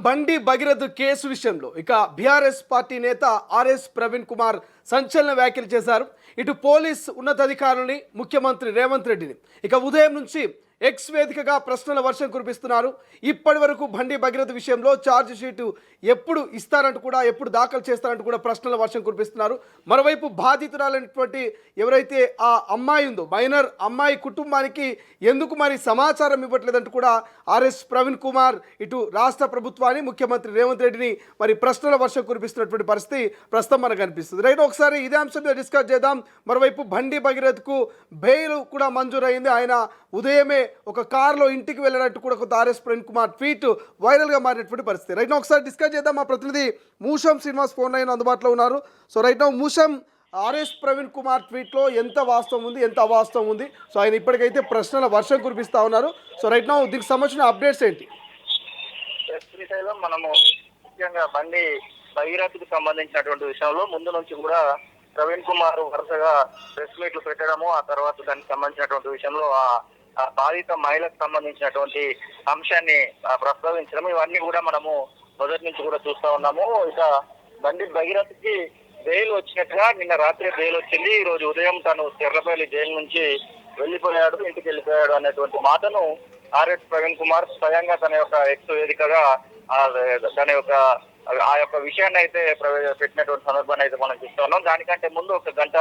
బండి భగీరథ్ కేసు విషయంలో ఇక బీఆర్ఎస్ పార్టీ నేత ఆర్ఎస్ ప్రవీణ్ కుమార్ సంచలన వ్యాఖ్యలు చేశారు. ఇటు పోలీస్ ఉన్నతాధికారులని, ముఖ్యమంత్రి రేవంత్ రెడ్డిని ఇక ఉదయం నుంచి ఎక్స్ వేదికగా ప్రశ్నల వర్షం కురిపిస్తున్నారు. ఇప్పటి వరకు బండి భగీరథ్ విషయంలో ఛార్జ్ షీటు ఎప్పుడు ఇస్తారంటూ కూడా, ఎప్పుడు దాఖలు చేస్తారంటూ కూడా ప్రశ్నల వర్షం కురిపిస్తున్నారు. మరోవైపు బాధితురాలైనటువంటి ఎవరైతే ఆ అమ్మాయి ఉందో, మైనర్ అమ్మాయి కుటుంబానికి ఎందుకు మరి సమాచారం ఇవ్వట్లేదంటూ కూడా ఆర్ఎస్ ప్రవీణ్ కుమార్ ఇటు రాష్ట్ర ప్రభుత్వాన్ని, ముఖ్యమంత్రి రేవంత్ రెడ్డిని మరి ప్రశ్నల వర్షం కురిపిస్తున్నటువంటి పరిస్థితి ప్రస్తుతం మనకు కనిపిస్తుంది. రైట్, ఒకసారి ఇదే అంశం మీద డిస్కస్ చేద్దాం. మరోవైపు బండి భగీరథ్కు బెయిల్ కూడా మంజూరైంది. ఆయన ఉదయమే ఒక కారులో ఇంటికి వెళ్ళినట్టు కూడా కొంత ఆర్ఎస్ ప్రవీణ్ కుమార్ ట్వీట్ వైరల్గా మారినటువంటి పరిస్థితి. రైట్ నో ఒకసారి డిస్కస్ చేద్దాం. మా ప్రతినిధి మూషం శ్రీనివాస్ ఫోన్ లైన్ అందుబాటులో ఉన్నారు. సో రైట్ నో మూషం, ఆర్ఎస్ ప్రవీణ్ కుమార్ ట్వీట్లో ఎంత వాస్తవం ఉంది, ఎంత అవాస్తవం ఉంది? సో ఆయన ఇప్పటికైతే ప్రశ్నల వర్షం కురిపిస్తా ఉన్నారు. సో రైట్ నో దీనికి సంబంధించిన అప్డేట్స్ ఏంటి? శ్రీశైలం, మనము ముఖ్యంగా బండి భగీరథ్కి సంబంధించినటువంటి విషయంలో ముందు నుంచి కూడా ప్రవీణ్ కుమార్ వరుసగా ప్రెస్ మీట్లు పెట్టడము, ఆ తర్వాత దానికి సంబంధించినటువంటి విషయంలో ఆ బాధిత మహిళకు సంబంధించినటువంటి అంశాన్ని ప్రస్తావించడం, ఇవన్నీ కూడా మనము మొదటి నుంచి కూడా చూస్తా ఉన్నాము. ఇక బండి భగీరథ్కి బెయిల్ వచ్చినట్టుగా నిన్న రాత్రి బెయిల్ వచ్చింది. ఈ రోజు ఉదయం తను చెర్లపల్లి జైలు నుంచి వెళ్ళిపోయాడు, ఇంటికి వెళ్ళిపోయాడు అనేటువంటి మాటను ఆర్ఎస్ ప్రవీణ్ కుమార్ స్వయంగా తన యొక్క ఎక్స్ వేదికగా తన యొక్క ఆ యొక్క విషయాన్ని అయితే పెట్టినటువంటి సందర్భాన్ని అయితే మనం చూస్తా ఉన్నాం. దానికంటే ముందు ఒక గంట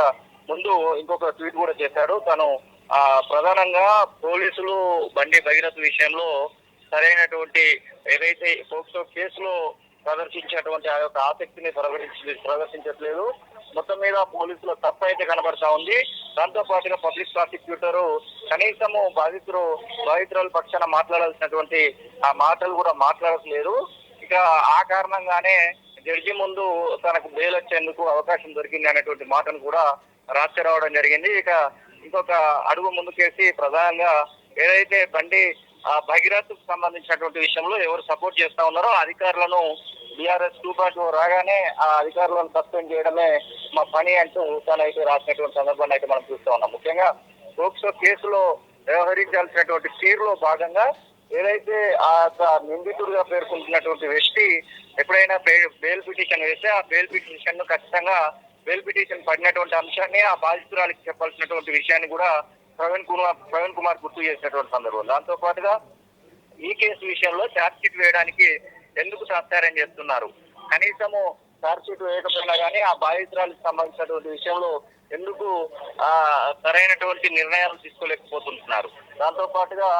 ముందు ఇంకొక ట్వీట్ కూడా చేశాడు. తను ప్రధానంగా పోలీసులు బండి భగీరథ్ విషయంలో సరైనటువంటి ఏదైతే పోక్సో కేసులో ప్రదర్శించేటువంటి ఆ యొక్క ఆసక్తిని ప్రదర్శించట్లేదు. మొత్తం మీద పోలీసుల తప్పు అయితే కనబడతా ఉంది. దాంతో పాటుగా పబ్లిక్ ప్రాసిక్యూటర్ కనీసము బాధితురాల పక్షాన మాట్లాడాల్సినటువంటి ఆ మాటలు కూడా మాట్లాడట్లేదు. ఇక ఆ కారణంగానే జడ్జి ముందు తనకు బెయిల్ వచ్చేందుకు అవకాశం దొరికింది అనేటువంటి మాటను కూడా రాసి రావడం జరిగింది. ఇక ఇంకొక అడుగు ముందుకేసి ప్రధానంగా ఏదైతే బండి భగీరథ్ సంబంధించినటువంటి విషయంలో ఎవరు సపోర్ట్ చేస్తా ఉన్నారో అధికారులను బీఆర్ఎస్ 2.0 రాగానే ఆ అధికారులను సస్పెండ్ చేయడమే మా పని అంటూ తనైతే రాసినటువంటి సందర్భాన్ని అయితే మనం చూస్తూ ఉన్నాం. ముఖ్యంగా పోక్సో కేసులో వ్యవహరించాల్సినటువంటి తీరులో భాగంగా ఏదైతే ఆ నిందితుడిగా పేర్కొంటున్నటువంటి వ్యక్తి ఎప్పుడైనా బెయిల్ పిటిషన్ వేస్తే ఆ బెయిల్ పిటిషన్ ను ఖచ్చితంగా బెయిల్ పిటిషన్ పడినటువంటి అంశాన్ని ఆ బాధితురాలికి చెప్పాల్సినటువంటి విషయాన్ని కూడా ప్రవీణ్ కుమార్ గుర్తు చేసినటువంటి సందర్భం. దాంతో పాటుగా ఈ కేసు విషయంలో ఛార్జ్ షీట్ వేయడానికి ఎందుకు తాత్సారం చేస్తున్నారు, కనీసము ఛార్జ్ షీట్ వేయకపోయినా కానీ ఆ బాధితురాలకు సంబంధించినటువంటి విషయంలో ఎందుకు సరైనటువంటి నిర్ణయాలు తీసుకోలేకపోతున్నారు. దాంతో పాటుగా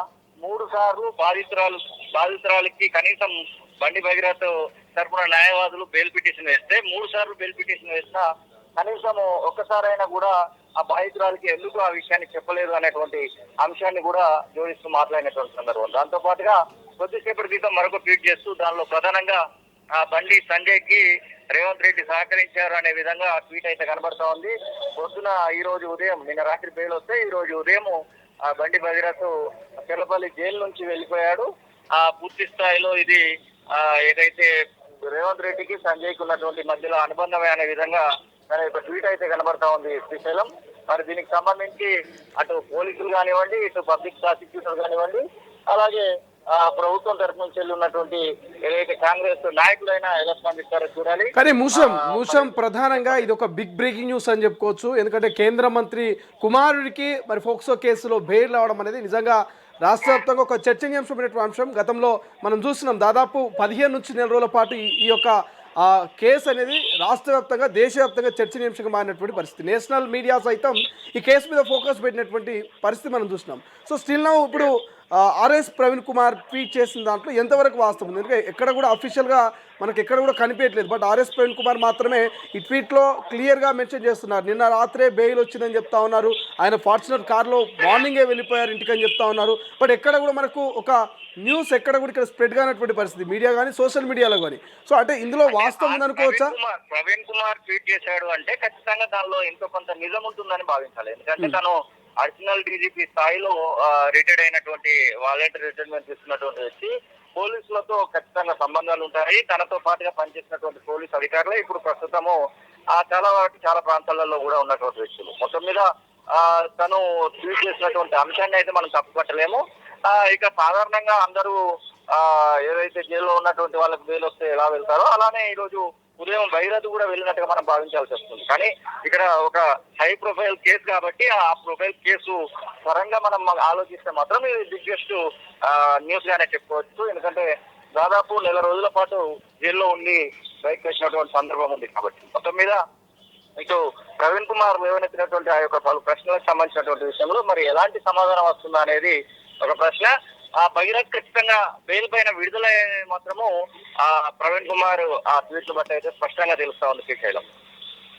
3 సార్లు బాధితురాలకి కనీసం బండి భగీరథ్ తరపున న్యాయవాదులు బెయిల్ పిటిషన్ వేస్తే 3 సార్లు బెయిల్ పిటిషన్ వేసినా కనీసం ఒక్కసారైనా కూడా ఆ బాధితురాలకి ఎందుకు ఆ విషయాన్ని చెప్పలేదు అనేటువంటి అంశాన్ని కూడా జోడిస్తూ మాట్లాడినటువంటి సందర్భం. దాంతో పాటుగా కొద్దిసేపటి క్రితం మరొక ట్వీట్ చేస్తూ దానిలో ప్రధానంగా ఆ బండి సంజయ్ కి రేవంత్ రెడ్డి సహకరించారు అనే విధంగా ట్వీట్ అయితే కనబడతా ఉంది. పొద్దున ఈ రోజు ఉదయం, నిన్న రాత్రి బెయిల్ వస్తే ఈ రోజు ఉదయం ఆ బండి భగీరథ్ చెర్లపల్లి జైలు నుంచి వెళ్ళిపోయాడు. ఆ పూర్తి స్థాయిలో ఇది ఏదైతే రేవంత్ రెడ్డికి సంజయ్ కు ఉన్నటువంటి మధ్యలో అనుబంధమే అనే విధంగా తన యొక్క ట్వీట్ అయితే కనబడతా ఉంది శ్రీశైలం. మరి దీనికి సంబంధించి అటు పోలీసులు కానివ్వండి, ఇటు పబ్లిక్ ప్రాసిక్యూటర్ కానివ్వండి, అలాగే ప్రభుత్వం తరఫు నుంచి ఉన్నటువంటి ఏదైతే కాంగ్రెస్ నాయకులైనా ఎలా స్పందిస్తారో చూడాలి. కానీ మూషం ప్రధానంగా ఇది ఒక బిగ్ బ్రేకింగ్ న్యూస్ అని చెప్పుకోవచ్చు. ఎందుకంటే కేంద్ర మంత్రి కుమారుడికి మరి ఫోక్సో కేసులో బెయిల్ రావడం అనేది నిజంగా రాష్ట్ర వ్యాప్తంగా ఒక చర్చనీయాంశమైనటువంటి అంశం. గతంలో మనం చూస్తున్నాం, దాదాపు 15 నుంచి 4 రోజుల పాటు ఈ యొక్క కేసు అనేది రాష్ట్ర వ్యాప్తంగా, దేశవ్యాప్తంగా చర్చనీయాంశంగా మారినటువంటి పరిస్థితి. నేషనల్ మీడియా సైతం ఈ కేసు మీద ఫోకస్ పెట్టినటువంటి పరిస్థితి మనం చూస్తున్నాం. సో స్టిల్ నౌ ఇప్పుడు ఆర్ఎస్ ప్రవీణ్ కుమార్ ట్వీట్ చేసిన దాంట్లో ఎంతవరకు వాస్తవం ఉంది? ఎందుకంటే ఎక్కడ కూడా అఫీషియల్గా మనకి ఎక్కడ కూడా కనిపించట్లేదు. బట్ ఆర్ఎస్ ప్రవీణ్ కుమార్ మాత్రమే ఈ ట్వీట్లో క్లియర్గా మెన్షన్ చేస్తున్నారు. నిన్న రాత్రే బెయిల్ వచ్చిందని చెప్తా ఉన్నారు. ఆయన ఫార్చునర్ కార్లో మార్నింగే వెళ్ళిపోయారు ఇంటికని చెప్తా ఉన్నారు. బట్ ఎక్కడ కూడా మనకు ఒక న్యూస్ ఎక్కడ కూడా ఇక్కడ స్ప్రెడ్ కానటువంటి పరిస్థితి, మీడియా కానీ సోషల్ మీడియాలో కానీ. సో అంటే ఇందులో వాస్తవం ఉందనుకోవచ్చా? ప్రవీణ్ కుమార్ ట్వీట్ చేశాడు అంటే ఖచ్చితంగా దానిలో ఎంతో కొంత నిజం ఉంటుందని భావించాలి. ఎందుకంటే తను అడిషనల్ డీజీపీ స్థాయిలో రిటైర్డ్ అయినటువంటి వాలంటీర్ రిటైర్మెంట్ తీసుకున్నటువంటి వ్యక్తి. పోలీసులతో ఖచ్చితంగా సంబంధాలు ఉంటాయి. తనతో పాటుగా పనిచేసినటువంటి పోలీసు అధికారులే ఇప్పుడు ప్రస్తుతము చాలా ప్రాంతాలలో కూడా ఉన్నటువంటి వ్యక్తులు. మొత్తం మీద తను ట్వీట్ చేసినటువంటి అంశాన్ని అయితే మనం తప్పుపట్టలేము. ఇక సాధారణంగా అందరూ ఏదైతే జైల్లో ఉన్నటువంటి వాళ్ళకి బెయిల్ వస్తే ఎలా వెళ్తారో అలానే ఈ రోజు ఉదయం భైరథ్ కూడా వెళ్ళినట్టుగా మనం భావించాల్సి వస్తుంది. కానీ ఇక్కడ ఒక హై ప్రొఫైల్ కేసు కాబట్టి ఆ ప్రొఫైల్ కేసు పరంగా మనం ఆలోచిస్తే మాత్రం ఇది బిగ్గెస్ట్ న్యూస్ గానే చెప్పుకోవచ్చు. ఎందుకంటే దాదాపు నెల రోజుల పాటు జైల్లో ఉండి బయటకు వచ్చినటువంటి సందర్భం ఉంది కాబట్టి మొత్తం మీద ఇటు ప్రవీణ్ కుమార్ లేవనెత్తినటువంటి ఆ యొక్క పలు ప్రశ్నలకు సంబంధించినటువంటి విషయంలో మరి ఎలాంటి సమాధానం వస్తుందా అనేది ఒక ప్రశ్న. ఆ భగీరథ్ ఖచ్చితంగా బెయిల్ పైన విడుదల మాత్రము ఆ ప్రవీణ్ కుమార్ ఆ ట్వీట్లు బట్టి అయితే స్పష్టంగా తెలుస్తా ఉంది శ్రీశైలం.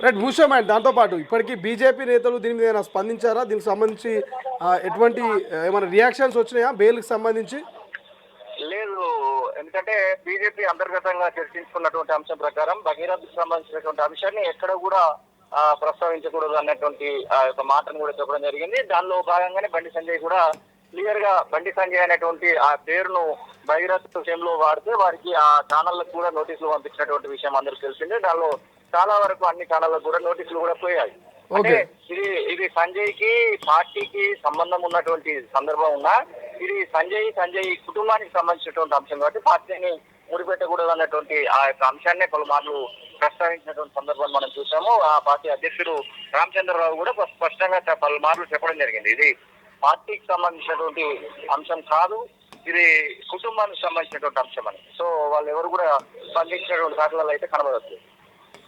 రైట్ భూషణ్ అండ్ దాంతోపాటు ఇప్పటికీ బీజేపీ నేతలు దీని మీద స్పందించారా? దీనికి సంబంధించి ఎటువంటి ఏమైనా రియాక్షన్స్ వచ్చినాయా బెయిల్కి సంబంధించి? లేదు, ఎందుకంటే బీజేపీ అంతర్గతంగా చర్చించుకున్నటువంటి అంశం ప్రకారం భగీరథకు సంబంధించినటువంటి అంశాన్ని ఎక్కడ కూడా ప్రస్తావించకూడదు అన్నటువంటి ఆ యొక్క మాటను కూడా చెప్పడం జరిగింది. దానిలో భాగంగానే బండి సంజయ్ కూడా క్లియర్ గా బండి సంజయ్ అనేటువంటి ఆ పేరును భగీరథ విషయంలో వాడితే వారికి ఆ ఛానళ్లకు కూడా నోటీసులు పంపించినటువంటి విషయం అందరికీ తెలిసిందే. దానిలో చాలా వరకు అన్ని ఛానళ్లకు కూడా నోటీసులు కూడా పోయాయి. అంటే ఇది సంజయ్ కి పార్టీకి సంబంధం ఉన్నటువంటి సందర్భం ఉన్నా ఇది సంజయ్ కుటుంబానికి సంబంధించినటువంటి అంశం కాబట్టి పార్టీని ముడిపెట్టకూడదు అన్నటువంటి ఆ యొక్క అంశాన్ని పలుమార్లు ప్రస్తావించినటువంటి సందర్భం మనం చూసాము. ఆ పార్టీ అధ్యక్షుడు రామచంద్రరావు కూడా స్పష్టంగా పలుమార్లు చెప్పడం జరిగింది, ఇది పార్టీకి సంబంధించినటువంటి అంశం కాదు, ఇది కుటుంబానికి సంబంధించినటువంటి అంశం అని. సో వాళ్ళు ఎవరు కూడా స్పందించినటువంటి దాఖలాలు అయితే కనబడట్లేదు.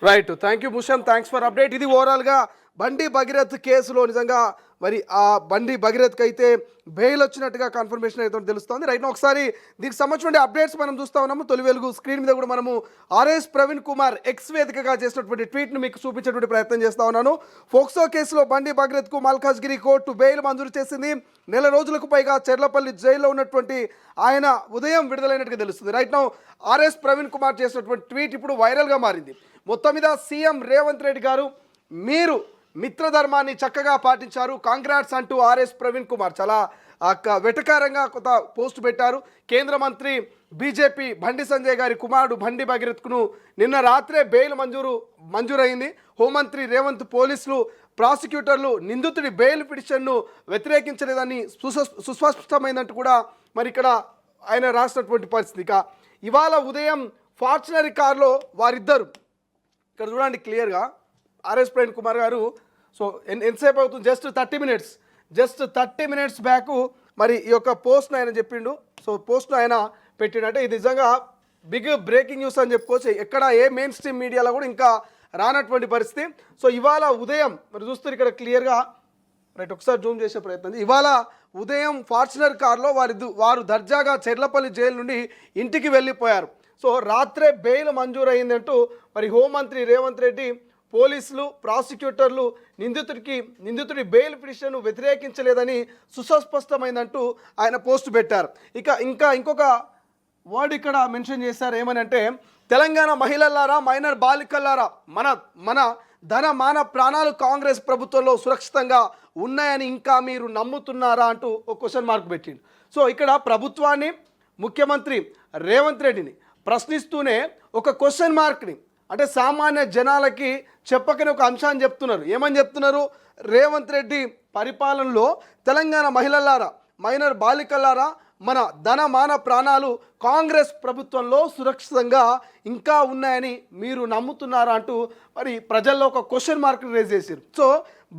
Right, thank you Bhushan, thanks for update. ఇది ఓవరాల్గా బండి భగీరథ్ కేసులో నిజంగా మరి ఆ బండి భగీరథ్కి అయితే బెయిల్ వచ్చినట్టుగా కన్ఫర్మేషన్ అయితే తెలుస్తుంది. రైట్, ఒకసారి దీనికి సంబంధించిన అప్డేట్స్ మనం చూస్తూ ఉన్నాము. తొలి వెలుగు స్క్రీన్ మీద కూడా మనము ఆర్ఎస్ ప్రవీణ్ కుమార్ ఎక్స్ వేదికగా చేసినటువంటి ట్వీట్ను మీకు చూపించేటువంటి ప్రయత్నం చేస్తూ ఉన్నాను. ఫోక్సో కేసులో బండి భగీరథ్కు మల్కాజ్గిరి కోర్టు బెయిల్ మంజూరు చేసింది. నెల రోజులకు పైగా చెర్లపల్లి జైల్లో ఉన్నటువంటి ఆయన ఉదయం విడుదలైనట్టుగా తెలుస్తుంది. Right now RS Praveen Kumar చేసినటువంటి ట్వీట్ ఇప్పుడు వైరల్గా మారింది. మొత్తం మీద సీఎం రేవంత్ రెడ్డి గారు మీరు మిత్రధర్మాన్ని చక్కగా పాటించారు, కాంగ్రాట్స్ అంటూ ఆర్ఎస్ ప్రవీణ్ కుమార్ చాలా వెటకారంగా కొంత పోస్ట్ పెట్టారు. కేంద్ర మంత్రి బీజేపీ బండి సంజయ్ గారి కుమారుడు బండి భగీరథ్కు నిన్న రాత్రే బెయిల్ మంజూరైంది. హోంమంత్రి రేవంత్ పోలీసులు ప్రాసిక్యూటర్లు నిందితుడి బెయిల్ పిటిషన్ను వ్యతిరేకించలేదని సుస్పష్టమైందంటూ కూడా మరి ఇక్కడ ఆయన రాసినటువంటి పరిస్థితి. ఇక ఇవాళ ఉదయం ఫార్చునరీ కారులో వారిద్దరు ఇక్కడ చూడండి క్లియర్గా ఆర్ఎస్ ప్రవీణ్ కుమార్ గారు. సో ఎంతసేపు అవుతుంది, జస్ట్ 30 మినిట్స్ బ్యాక్ మరి ఈ యొక్క పోస్ట్ను ఆయన చెప్పిండు. సో పోస్ట్ను ఆయన పెట్టిండంటే ఇది నిజంగా బిగ్ బ్రేకింగ్ న్యూస్ అని చెప్పుకోవచ్చు. ఎక్కడ ఏ మెయిన్ స్ట్రీమ్ మీడియాలో కూడా ఇంకా రానటువంటి పరిస్థితి. సో ఇవాళ ఉదయం మరి చూస్తారు ఇక్కడ క్లియర్గా, రైట్ ఒకసారి జూమ్ చేసే ప్రయత్నం. ఇవాళ ఉదయం ఫార్చునర్ కార్లో వారు దర్జాగా చెర్లపల్లి జైలు నుండి ఇంటికి వెళ్ళిపోయారు. సో రాత్రే బెయిల్ మంజూరైందంటూ మరి హోంమంత్రి రేవంత్ రెడ్డి పోలీసులు ప్రాసిక్యూటర్లు నిందితుడి బెయిల్ పిటిషన్ వ్యతిరేకించలేదని సుస్పష్టమైందంటూ ఆయన పోస్ట్ పెట్టారు. ఇంకొక వర్డ్ ఇక్కడ మెన్షన్ చేశారు, ఏమనంటే తెలంగాణ మహిళలారా మైనర్ బాలికలారా మన ధన మాన ప్రాణాలు కాంగ్రెస్ ప్రభుత్వంలో సురక్షితంగా ఉన్నాయని ఇంకా మీరు నమ్ముతున్నారా అంటూ ఒక క్వశ్చన్ మార్క్ పెట్టిండు. సో ఇక్కడ ప్రభుత్వాన్ని ముఖ్యమంత్రి రేవంత్ రెడ్డిని ప్రశ్నిస్తూనే ఒక క్వశ్చన్ మార్క్ని అంటే సామాన్య జనాలకి చెప్పకని ఒక అంశాన్ని చెప్తున్నారు. ఏమని చెప్తున్నారు? రేవంత్ రెడ్డి పరిపాలనలో తెలంగాణ మహిళలారా మైనర్ బాలికలారా మన ధన మాన ప్రాణాలు కాంగ్రెస్ ప్రభుత్వంలో సురక్షితంగా ఇంకా ఉన్నాయని మీరు నమ్ముతున్నారా అంటూ మరి ప్రజల్లో ఒక క్వశ్చన్ మార్క్ని రేజ్ చేశారు. సో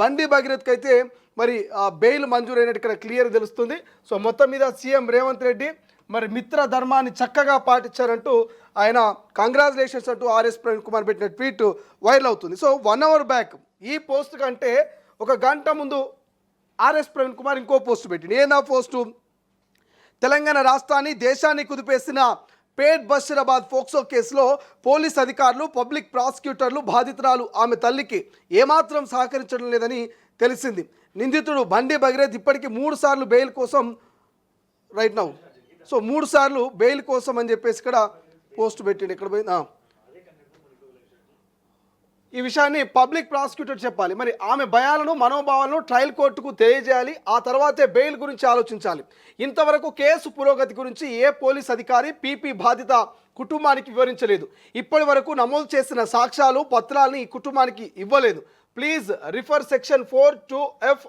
బండి భగీరథ్కి అయితే మరి బెయిల్ మంజూరైనట్టు ఇక్కడ క్లియర్ తెలుస్తుంది. సో మొత్తం మీద సీఎం రేవంత్ రెడ్డి మరి మిత్ర ధర్మాన్ని చక్కగా పాటించారంటూ ఆయన కంగ్రాచులేషన్స్ అంటూ ఆర్ఎస్ ప్రవీణ్ కుమార్ పెట్టిన ట్వీట్ వైరల్ అవుతుంది. సో 1 అవర్ బ్యాక్ ఈ పోస్ట్ కంటే ఒక గంట ముందు ఆర్ఎస్ ప్రవీణ్ కుమార్ ఇంకో పోస్ట్ పెట్టింది. ఏనా పోస్టు? తెలంగాణ రాష్ట్రాన్ని దేశాన్ని కుదిపేసిన పేట్ బషీరాబాద్ ఫోక్సో కేసులో పోలీస్ అధికారులు పబ్లిక్ ప్రాసిక్యూటర్లు బాధితురాలు ఆమె తల్లికి ఏమాత్రం సహకరించడం లేదని తెలిసింది. నిందితుడు బండి భగీరథ్ ఇప్పటికీ 3 సార్లు బెయిల్ కోసం రైట్ నౌ సో 3 సార్లు బెయిల్ కోసం అని చెప్పేసి ఇక్కడ పోస్ట్ పెట్టిండు. ఇక్కడ పోయింది. ఈ విషయాన్ని పబ్లిక్ ప్రాసిక్యూటర్ చెప్పాలి. మరి ఆమె భయాలను మనోభావాలను ట్రయల్ కోర్టుకు తెలియజేయాలి. ఆ తర్వాతే బెయిల్ గురించి ఆలోచించాలి. ఇంతవరకు కేసు పురోగతి గురించి ఏ పోలీస్ అధికారి పీపీ బాధిత కుటుంబానికి వివరించలేదు. ఇప్పటి వరకు నమోదు చేసిన సాక్ష్యాలు పత్రాలను ఈ కుటుంబానికి ఇవ్వలేదు. Please refer section 4(2)(f)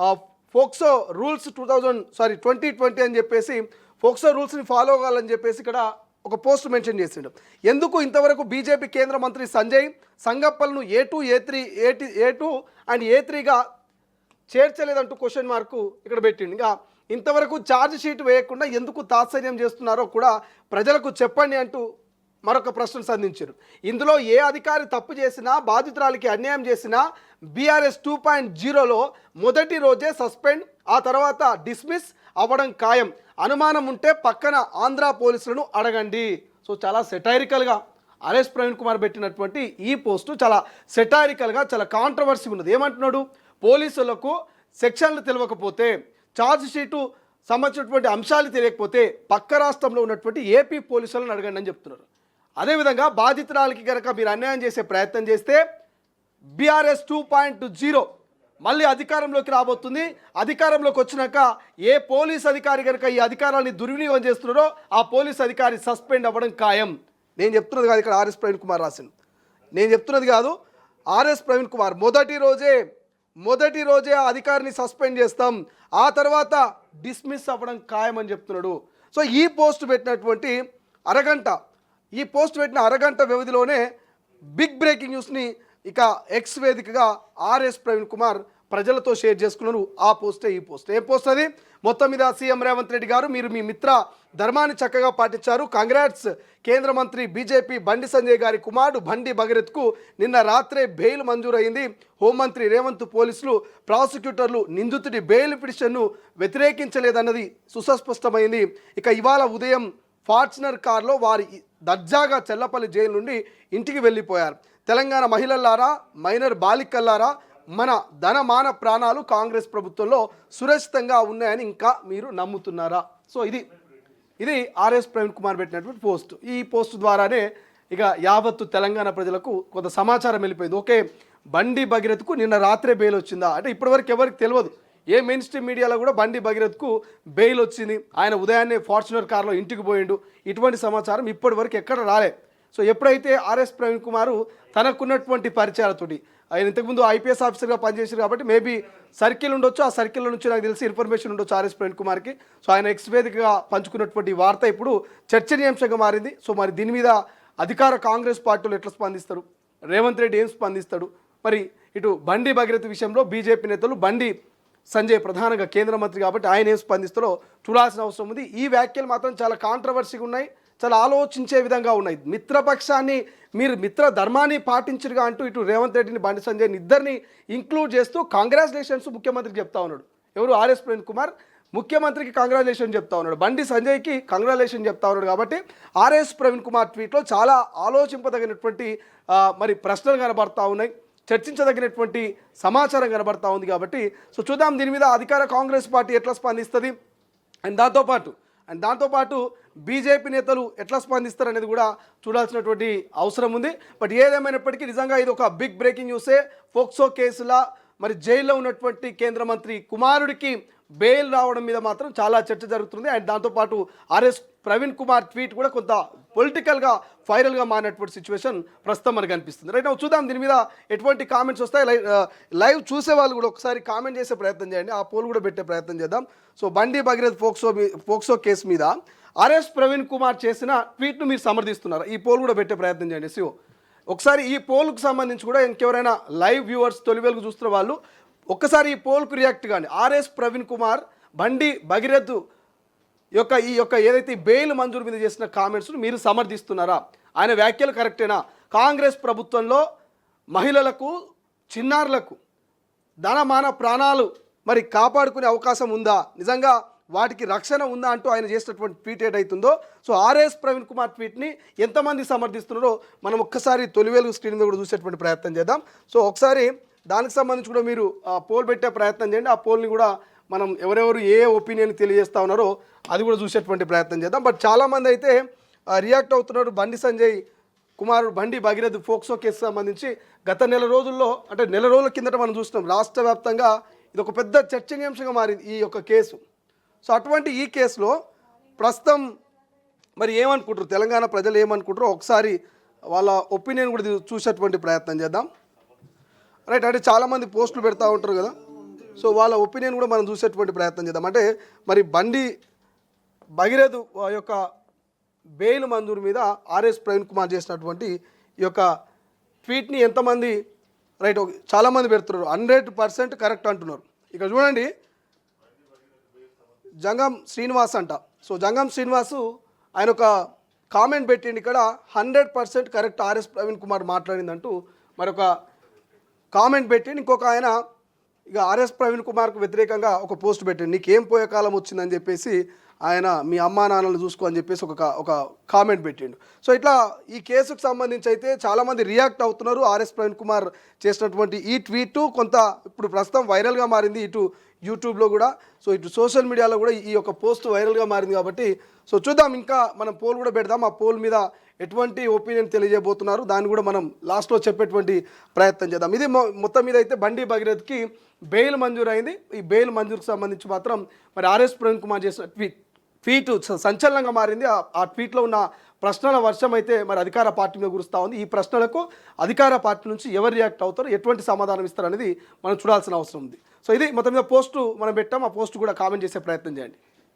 of POCSO rules 2020 అని చెప్పేసి ఫోక్సో రూల్స్ని ఫాలో అవ్వాలని చెప్పేసి ఇక్కడ ఒక పోస్ట్ మెన్షన్ చేసిండు. ఎందుకు ఇంతవరకు బీజేపీ కేంద్ర మంత్రి సంజయ్ సంగప్పలను A2 A2 అండ్ A3గా చేర్చలేదంటూ క్వశ్చన్ మార్కు ఇక్కడ పెట్టిండు. ఇంకా ఇంతవరకు ఛార్జ్ షీట్ వేయకుండా ఎందుకు తాత్సర్యం చేస్తున్నారో కూడా ప్రజలకు చెప్పండి అంటూ మరొక ప్రశ్న సంధించారు. ఇందులో ఏ అధికారి తప్పు చేసినా బాధితురాలికి అన్యాయం చేసినా బీఆర్ఎస్ 2.0లో మొదటి రోజే సస్పెండ్, ఆ తర్వాత డిస్మిస్ అవ్వడం ఖాయం. అనుమానం ఉంటే పక్కన ఆంధ్ర పోలీసులను అడగండి. సో చాలా సెటైరికల్గా ఆర్ఎస్ ప్రవీణ్ కుమార్ పెట్టినటువంటి ఈ పోస్టు చాలా సెటైరికల్గా చాలా కాంట్రవర్సీ ఉన్నది. ఏమంటున్నాడు? పోలీసులకు సెక్షన్లు తెలియకపోతే, ఛార్జ్ షీటు సంబంధించినటువంటి అంశాలు తెలియకపోతే పక్క రాష్ట్రంలో ఉన్నటువంటి ఏపీ పోలీసులను అడగండి అని చెప్తున్నారు. అదేవిధంగా బాధితురాలకి కనుక మీరు అన్యాయం చేసే ప్రయత్నం చేస్తే బీఆర్ఎస్ 2.0 మళ్ళీ అధికారంలోకి రాబోతుంది. అధికారంలోకి వచ్చినాక ఏ పోలీస్ అధికారి కనుక ఈ అధికారాన్ని దుర్వినియోగం చేస్తున్నారో ఆ పోలీస్ అధికారి సస్పెండ్ అవ్వడం ఖాయం. నేను చెప్తున్నది కాదు, ఇక్కడ ఆర్ఎస్ ప్రవీణ్ కుమార్ రాసింది. నేను చెప్తున్నది కాదు, ఆర్ఎస్ ప్రవీణ్ కుమార్ మొదటి రోజే ఆ అధికారిని సస్పెండ్ చేస్తాం, ఆ తర్వాత డిస్మిస్ అవ్వడం ఖాయం అని చెప్తున్నాడు. సో ఈ పోస్ట్ పెట్టిన అరగంట వ్యవధిలోనే బిగ్ బ్రేకింగ్ న్యూస్ని ఇక ఎక్స్ వేదికగా ఆర్ఎస్ ప్రవీణ్ కుమార్ ప్రజలతో షేర్ చేసుకున్నారు. ఆ పోస్టే ఈ పోస్ట్. ఏం పోస్ట్ అది? మొత్తం మీద సీఎం రేవంత్ రెడ్డి గారు, మీరు మీ మిత్ర ధర్మాన్ని చక్కగా పాటించారు, కంగ్రాట్స్. కేంద్ర మంత్రి బీజేపీ బండి సంజయ్ గారి కుమారుడు బండి భగీరథ్కు నిన్న రాత్రే బెయిల్ మంజూరైంది. హోంమంత్రి రేవంత్, పోలీసులు, ప్రాసిక్యూటర్లు నిందితుడి బెయిల్ పిటిషన్ను వ్యతిరేకించలేదన్నది సుస్పష్టమైంది. ఇక ఇవాళ ఉదయం ఫార్చునర్ కారులో వారి దర్జాగా చెల్లపల్లి జైలు నుండి ఇంటికి వెళ్ళిపోయారు. తెలంగాణ మహిళలారా, మైనర్ బాలికల్లారా, మన ధనమాన ప్రాణాలు కాంగ్రెస్ ప్రభుత్వంలో సురక్షితంగా ఉన్నాయని ఇంకా మీరు నమ్ముతున్నారా? సో ఇది ఆర్ఎస్ ప్రవీణ్ కుమార్ పెట్టినటువంటి పోస్ట్. ఈ పోస్ట్ ద్వారానే ఇక యావత్తు తెలంగాణ ప్రజలకు కొంత సమాచారం వెళ్ళిపోయింది. ఓకే, బండి భగీరథ్కు నిన్న రాత్రే బెయిల్ వచ్చిందా అంటే ఇప్పటివరకు ఎవరికి తెలియదు. ఏ మెయిన్ స్ట్రీమ్ మీడియాలో కూడా బండి భగీరథ్కు బెయిల్ వచ్చింది, ఆయన ఉదయాన్నే ఫార్చునర్ కార్లో ఇంటికి పోయిండు, ఇటువంటి సమాచారం ఇప్పటివరకు ఎక్కడ రాలే. సో ఎప్పుడైతే ఆర్ఎస్ ప్రవీణ్ కుమారు తనకున్నటువంటి పరిచయాలతోటి, ఆయన ఇంతకుముందు ఐపీఎస్ ఆఫీసర్గా పనిచేశారు కాబట్టి మేబీ సర్కిల్ ఉండొచ్చు, ఆ సర్కిల్లో నుంచి నాకు తెలిసి ఇన్ఫర్మేషన్ ఉండొచ్చు ఆర్ఎస్ ప్రవీణ్ కుమార్కి. సో ఆయన ఎక్స్ వేదికగా పంచుకున్నటువంటి వార్త ఇప్పుడు చర్చనీయాంశంగా మారింది. సో మరి దీని మీద అధికార కాంగ్రెస్ పార్టీలు ఎట్లా స్పందిస్తారు, రేవంత్ రెడ్డి ఏం స్పందిస్తాడు, మరి ఇటు బండి భగీరథ్ విషయంలో బీజేపీ నేతలు, బండి సంజయ్ ప్రధానంగా కేంద్ర మంత్రి కాబట్టి ఆయన ఏం స్పందిస్తారో చూడాల్సిన అవసరం ఉంది. ఈ వ్యాఖ్యలు మాత్రం చాలా కాంట్రవర్సీగా ఉన్నాయి, చాలా ఆలోచించే విధంగా ఉన్నాయి. మిత్రపక్షాన్ని మీరు మిత్ర ధర్మాన్ని పాటించరుగా అంటూ ఇటు రేవంత్ రెడ్డిని, బండి సంజయ్ని ఇద్దరిని ఇంక్లూడ్ చేస్తూ కంగ్రాచులేషన్స్ ముఖ్యమంత్రికి చెప్తా ఉన్నాడు. ఎవరు? ఆర్ఎస్ ప్రవీణ్ కుమార్ ముఖ్యమంత్రికి కంగ్రాచులేషన్ చెప్తా ఉన్నాడు, బండి సంజయ్కి కంగ్రాచులేషన్ చెప్తా ఉన్నాడు. కాబట్టి ఆర్ఎస్ ప్రవీణ్ కుమార్ ట్వీట్లో చాలా ఆలోచింపదగినటువంటి మరి ప్రశ్నలు కనబడతా ఉన్నాయి, చర్చించదగినటువంటి సమాచారం కనబడతా ఉంది. కాబట్టి సో చూద్దాం దీని మీద అధికార కాంగ్రెస్ పార్టీ ఎట్లా స్పందిస్తుంది, అండ్ దాంతోపాటు బీజేపీ నేతలు ఎట్లా స్పందిస్తారు అనేది కూడా చూడాల్సినటువంటి అవసరం ఉంది. బట్ ఏదేమైనప్పటికీ నిజంగా ఇది ఒక బిగ్ బ్రేకింగ్ న్యూసే. ఫోక్సో కేసులా మరి జైల్లో ఉన్నటువంటి కేంద్ర మంత్రి కుమారుడికి బెయిల్ రావడం మీద మాత్రం చాలా చర్చ జరుగుతుంది. అండ్ దాంతోపాటు ఆర్ఎస్ ప్రవీణ్ కుమార్ ట్వీట్ కూడా కొంత పొలిటికల్గా వైరల్గా మారినటువంటి సిచ్యువేషన్ ప్రస్తుతం మనకు కనిపిస్తుంది. రైట్, చూద్దాం దీని మీద ఎటువంటి కామెంట్స్ వస్తాయి. లైవ్ చూసే వాళ్ళు కూడా ఒకసారి కామెంట్ చేసే ప్రయత్నం చేయండి, ఆ పోల్ కూడా పెట్టే ప్రయత్నం చేద్దాం. సో బండి భగీరథ్ ఫోక్సో కేసు మీద ఆర్ఎస్ ప్రవీణ్ కుమార్ చేసిన ట్వీట్ను మీరు సమర్థిస్తున్నారు, ఈ పోల్ కూడా పెట్టే ప్రయత్నం చేయండి. సో ఒకసారి ఈ పోల్కు సంబంధించి కూడా ఇంకెవరైనా లైవ్ వ్యూవర్స్ తొలి వెలుగు చూస్తున్న వాళ్ళు ఒక్కసారి ఈ పోల్కు రియాక్ట్ కానీ ఆర్ఎస్ ప్రవీణ్ కుమార్ బండి భగీరథ్ ఈ యొక్క ఏదైతే బెయిల్ మంజూరు మీద చేసిన కామెంట్స్ను మీరు సమర్థిస్తున్నారా? ఆయన వ్యాఖ్యలు కరెక్టేనా? కాంగ్రెస్ ప్రభుత్వంలో మహిళలకు, చిన్నారులకు ధనమాన ప్రాణాలు మరి కాపాడుకునే అవకాశం ఉందా, నిజంగా వాటికి రక్షణ ఉందా అంటూ ఆయన చేసినటువంటి ట్వీట్ ఏదైతుందో, సో ఆర్ఎస్ ప్రవీణ్ కుమార్ ట్వీట్ని ఎంతమంది సమర్థిస్తున్నారో మనం ఒక్కసారి తొలి వెలుగు స్క్రీన్ మీద కూడా చూసేటువంటి ప్రయత్నం చేద్దాం. సో ఒకసారి దానికి సంబంధించి కూడా మీరు పోల్ పెట్టే ప్రయత్నం చేయండి, ఆ పోల్ని కూడా మనం ఎవరెవరు ఏ ఒపీనియన్ తెలియజేస్తూ ఉన్నారో అది కూడా చూసేటువంటి ప్రయత్నం చేద్దాం. బట్ చాలామంది అయితే రియాక్ట్ అవుతున్నారు. బండి సంజయ్ కుమారుడు బండి భగీరథ్ ఫోక్సో కేసు సంబంధించి గత నెల రోజుల కిందట మనం చూస్తున్నాం రాష్ట్ర వ్యాప్తంగా ఇది ఒక పెద్ద చర్చనీయాంశంగా మారింది ఈ యొక్క కేసు. సో అటువంటి ఈ కేసులో ప్రస్తుతం మరి ఏమనుకుంటారు, తెలంగాణ ప్రజలు ఏమనుకుంటారో ఒకసారి వాళ్ళ ఒపీనియన్ కూడా చూసేటువంటి ప్రయత్నం చేద్దాం. రైట్, అంటే చాలామంది పోస్టులు పెడతా ఉంటారు కదా, సో వాళ్ళ ఒపీనియన్ కూడా మనం చూసేటువంటి ప్రయత్నం చేద్దాం. అంటే మరి బండి భగీరథ్ యొక్క బెయిల్ మంజూరు మీద ఆర్ఎస్ ప్రవీణ్ కుమార్ చేసినటువంటి ఈ యొక్క ట్వీట్ని ఎంతమంది రైట్ చాలామంది పెడుతున్నారు 100% కరెక్ట్ అంటున్నారు. ఇక చూడండి జంగం శ్రీనివాస్ అంట. సో జంగం శ్రీనివాసు ఆయన ఒక కామెంట్ పెట్టిండి ఇక్కడ 100% కరెక్ట్ ఆర్ఎస్ ప్రవీణ్ కుమార్ మాట్లాడిందంటూ మరొక కామెంట్ పెట్టి ఇంకొక ఆయన ఇక ఆర్ఎస్ ప్రవీణ్ కుమార్కు వ్యతిరేకంగా ఒక పోస్ట్ పెట్టండి, నీకేం పోయే కాలం వచ్చిందని చెప్పేసి ఆయన మీ అమ్మా నాన్నలు చూసుకో అని చెప్పేసి ఒక కామెంట్ పెట్టిండు. సో ఇట్లా ఈ కేసుకు సంబంధించి అయితే చాలామంది రియాక్ట్ అవుతున్నారు. ఆర్ఎస్ ప్రవీణ్ కుమార్ చేసినటువంటి ఈ ట్వీట్ కొంత ఇప్పుడు ప్రస్తుతం వైరల్గా మారింది, ఇటు యూట్యూబ్లో కూడా, సో ఇటు సోషల్ మీడియాలో కూడా ఈ యొక్క పోస్ట్ వైరల్గా మారింది. కాబట్టి సో చూద్దాం, ఇంకా మనం పోల్ కూడా పెడదాం, ఆ పోల్ మీద ఎటువంటి ఒపీనియన్ తెలియజేయబోతున్నారు దాన్ని కూడా మనం లాస్ట్లో చెప్పేటువంటి ప్రయత్నం చేద్దాం. ఇది మొత్తం మీద అయితే బండి భగీరథ్కి బెయిల్ మంజూరు అయింది. ఈ బెయిల్ మంజూరుకు సంబంధించి మాత్రం మరి ఆర్ఎస్ ప్రవీణ్ కుమార్ చేసిన ట్వీట్ సంచలనంగా మారింది. ఆ ట్వీట్లో ఉన్న ప్రశ్నల వర్షం అయితే మరి అధికార పార్టీ మీద కురుస్తూ ఉంది. ఈ ప్రశ్నలకు అధికార పార్టీ నుంచి ఎవరు రియాక్ట్ అవుతారు, ఎటువంటి సమాధానం ఇస్తారు అనేది మనం చూడాల్సిన అవసరం ఉంది. సో ఇది మొత్తం మీద పోస్టు మనం పెట్టాం, ఆ పోస్ట్ కూడా కామెంట్ చేసే ప్రయత్నం చేయండి.